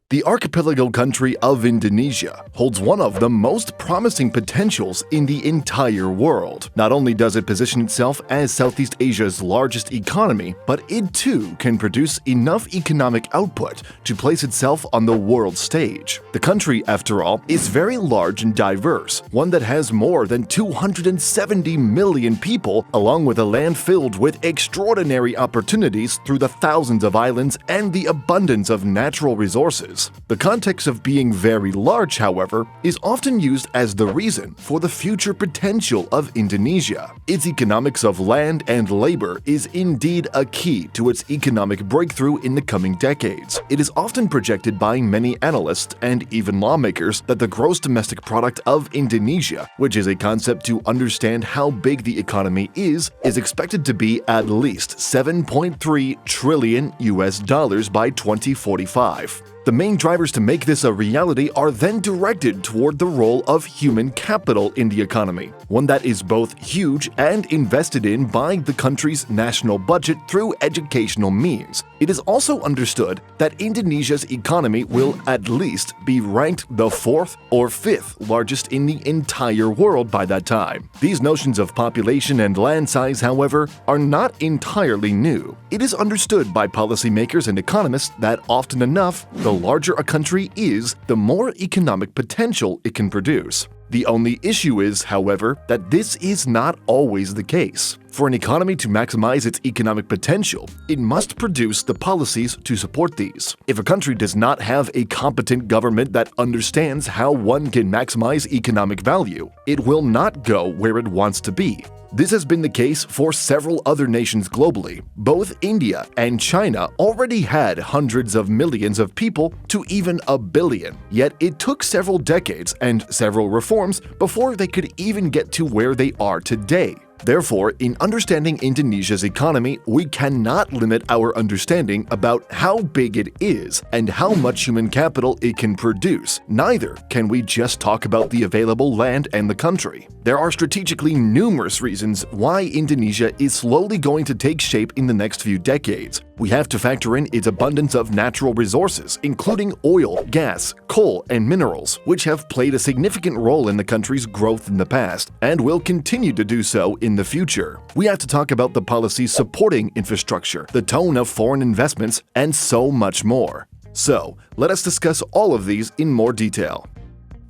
The archipelago country of Indonesia holds one of the most promising potentials in the entire world. Not only does it position itself as Southeast Asia's largest economy, but it too can produce enough economic output to place itself on the world stage. The country, after all, is very large and diverse, one that has more than 270 million people, along with a land filled with extraordinary opportunities through the thousands of islands and the abundance of natural resources. The context of being very large, however, is often used as the reason for the future potential of Indonesia. Its economics of land and labor is indeed a key to its economic breakthrough in the coming decades. It is often projected by many analysts and even lawmakers that the gross domestic product of Indonesia, which is a concept to understand how big the economy is expected to be at least $7.3 trillion by 2045. The main drivers to make this a reality are then directed toward the role of human capital in the economy, one that is both huge and invested in by the country's national budget through educational means. It is also understood that Indonesia's economy will at least be ranked the 4th or 5th largest in the entire world by that time. These notions of population and land size, however, are not entirely new. It is understood by policymakers and economists that often enough, the larger a country is, the more economic potential it can produce. The only issue is, however, that this is not always the case. For an economy to maximize its economic potential, it must produce the policies to support these. If a country does not have a competent government that understands how one can maximize economic value, it will not go where it wants to be. This has been the case for several other nations globally. Both India and China already had hundreds of millions of people to even a billion, yet it took several decades and several reforms before they could even get to where they are today. Therefore, in understanding Indonesia's economy, we cannot limit our understanding about how big it is and how much human capital it can produce. Neither can we just talk about the available land and the country. There are strategically numerous reasons why Indonesia is slowly going to take shape in the next few decades. We have to factor in its abundance of natural resources, including oil, gas, coal, and minerals, which have played a significant role in the country's growth in the past and will continue to do so in the future. We have to talk about the policies supporting infrastructure, the tone of foreign investments, and so much more. So, let us discuss all of these in more detail.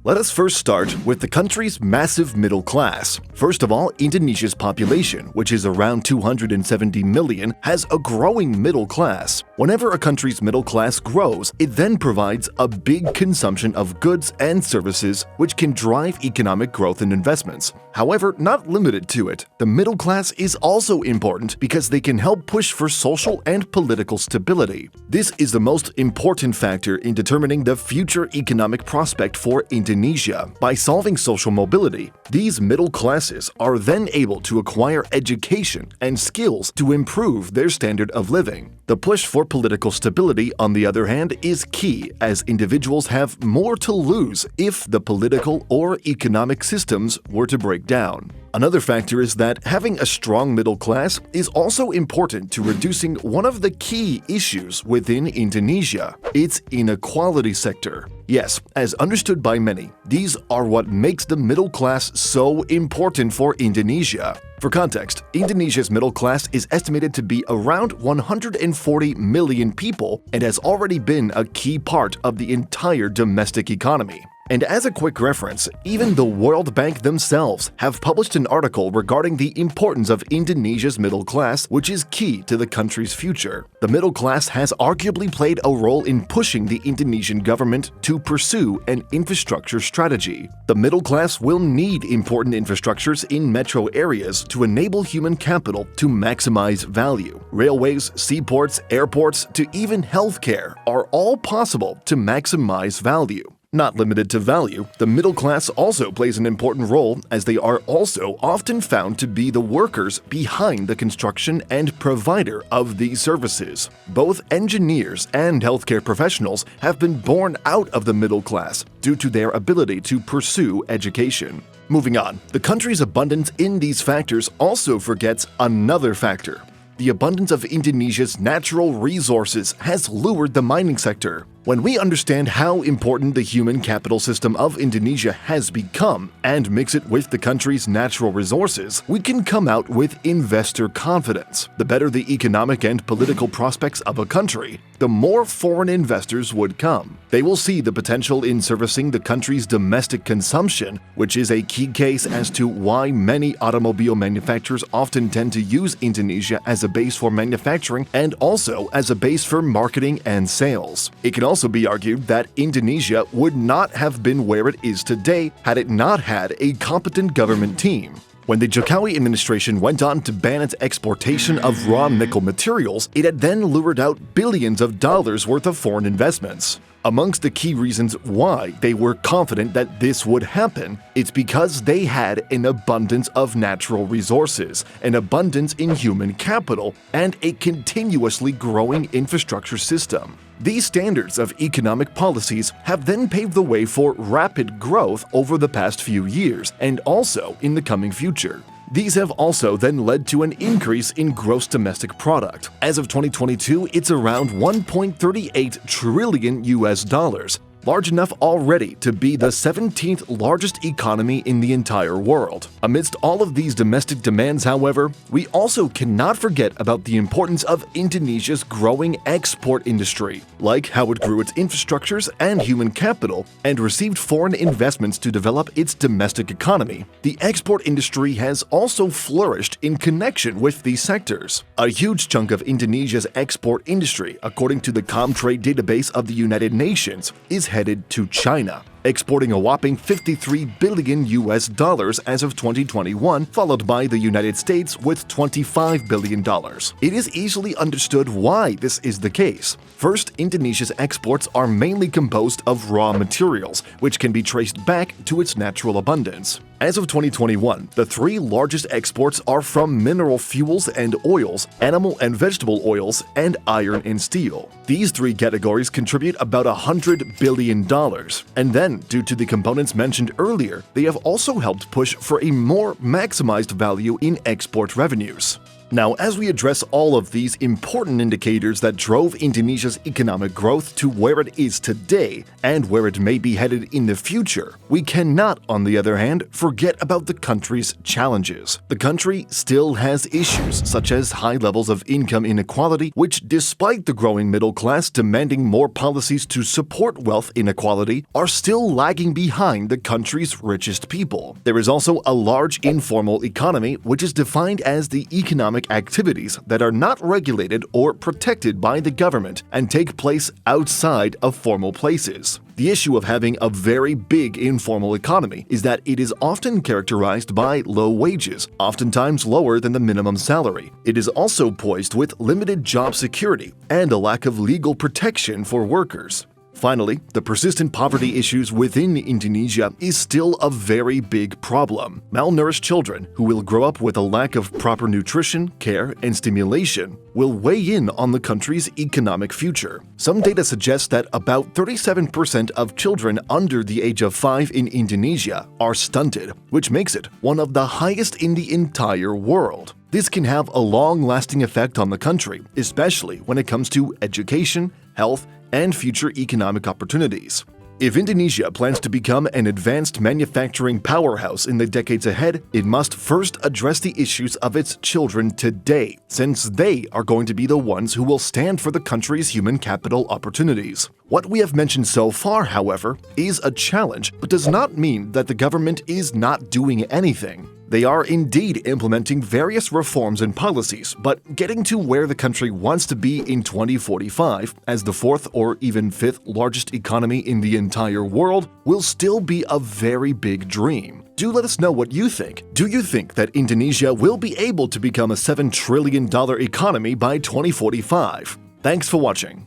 Let us first start with the country's massive middle class. First of all, Indonesia's population, which is around 270 million, has a growing middle class. Whenever a country's middle class grows, it then provides a big consumption of goods and services, which can drive economic growth and investments. However, not limited to it, the middle class is also important because they can help push for social and political stability. This is the most important factor in determining the future economic prospect for Indonesia. By solving social mobility, these middle classes are then able to acquire education and skills to improve their standard of living. The push for political stability, on the other hand, is key as individuals have more to lose if the political or economic systems were to break down. Another factor is that having a strong middle class is also important to reducing one of the key issues within Indonesia, its inequality sector. Yes, as understood by many, these are what makes the middle class so important for Indonesia. For context, Indonesia's middle class is estimated to be around 140 million people and has already been a key part of the entire domestic economy. And as a quick reference, even the World Bank themselves have published an article regarding the importance of Indonesia's middle class, which is key to the country's future. The middle class has arguably played a role in pushing the Indonesian government to pursue an infrastructure strategy. The middle class will need important infrastructures in metro areas to enable human capital to maximize value. Railways, seaports, airports, to even healthcare are all possible to maximize value. Not limited to value, the middle class also plays an important role as they are also often found to be the workers behind the construction and provider of these services. Both engineers and healthcare professionals have been born out of the middle class due to their ability to pursue education. Moving on, the country's abundance in these factors also forgets another factor. The abundance of Indonesia's natural resources has lured the mining sector. When we understand how important the human capital system of Indonesia has become and mix it with the country's natural resources, we can come out with investor confidence. The better the economic and political prospects of a country, the more foreign investors would come. They will see the potential in servicing the country's domestic consumption, which is a key case as to why many automobile manufacturers often tend to use Indonesia as a base for manufacturing and also as a base for marketing and sales. It can also be argued that Indonesia would not have been where it is today had it not had a competent government team. When the Jokowi administration went on to ban its exportation of raw nickel materials, it had then lured out billions of dollars worth of foreign investments. Amongst the key reasons why they were confident that this would happen, it's because they had an abundance of natural resources, an abundance in human capital, and a continuously growing infrastructure system. These standards of economic policies have then paved the way for rapid growth over the past few years and also in the coming future. These have also then led to an increase in gross domestic product. As of 2022, it's around 1.38 trillion US dollars, large enough already to be the 17th largest economy in the entire world. Amidst all of these domestic demands, however, we also cannot forget about the importance of Indonesia's growing export industry, like how it grew its infrastructures and human capital and received foreign investments to develop its domestic economy. The export industry has also flourished in connection with these sectors. A huge chunk of Indonesia's export industry, according to the Comtrade database of the United Nations, is headed to China, exporting a whopping 53 billion US dollars as of 2021, followed by the United States with $25 billion. It is easily understood why this is the case. First, Indonesia's exports are mainly composed of raw materials, which can be traced back to its natural abundance. As of 2021, the three largest exports are from mineral fuels and oils, animal and vegetable oils, and iron and steel. These three categories contribute about $100 billion. And then, due to the components mentioned earlier, they have also helped push for a more maximized value in export revenues. Now, as we address all of these important indicators that drove Indonesia's economic growth to where it is today and where it may be headed in the future, we cannot, on the other hand, forget about the country's challenges. The country still has issues such as high levels of income inequality, which, despite the growing middle class demanding more policies to support wealth inequality, are still lagging behind the country's richest people. There is also a large informal economy, which is defined as the economic activities that are not regulated or protected by the government and take place outside of formal places. The issue of having a very big informal economy is that it is often characterized by low wages, oftentimes lower than the minimum salary. It is also poised with limited job security and a lack of legal protection for workers. Finally, the persistent poverty issues within Indonesia is still a very big problem. Malnourished children who will grow up with a lack of proper nutrition, care, and stimulation will weigh in on the country's economic future. Some data suggest that about 37% of children under the age of 5 in Indonesia are stunted, which makes it one of the highest in the entire world. This can have a long-lasting effect on the country, especially when it comes to education, health, and future economic opportunities. If Indonesia plans to become an advanced manufacturing powerhouse in the decades ahead, it must first address the issues of its children today, since they are going to be the ones who will stand for the country's human capital opportunities. What we have mentioned so far, however, is a challenge, but does not mean that the government is not doing anything. They are indeed implementing various reforms and policies, but getting to where the country wants to be in 2045, as the fourth or even fifth largest economy in the entire world, will still be a very big dream. Do let us know what you think. Do you think that Indonesia will be able to become a $7 trillion economy by 2045? Thanks for watching.